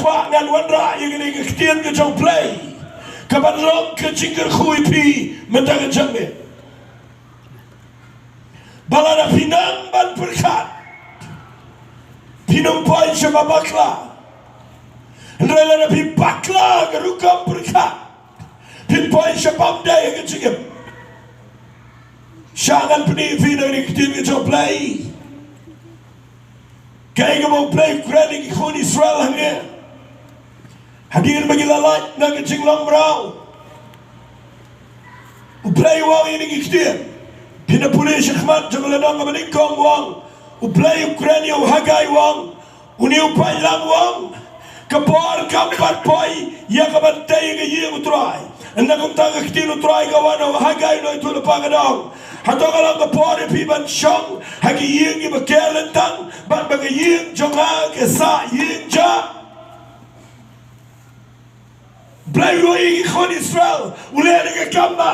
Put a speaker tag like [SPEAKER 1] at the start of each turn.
[SPEAKER 1] khoa ngan wan ra yang ini ketian ke jong play kapan rong ke jingker kui pi mendagan jambe balada pinang ban berkat pinang poin sama bakla rela na pi bakla ke rukam berkat pin poin sama daya ke jingker syangan peni vina ini ketian ke jong play kaya mau play kredit ikon Israel hanya hadir bagi lalat nak jinglang merau play wang ini kitian pina pulih syakmat jangan ledang kebenikong wang play Ukraina hagai wang uni upai lang wang kapor kampat poi ya kabantai ke ye utrai anda kong tang kitian utrai kawan hagai no itu lepas kadang hato kalang kapor piban syong hagi yeng iba kelentang ban bagai yeng jonga kesa yeng ja play wang ikon Israel uleh dengan kamba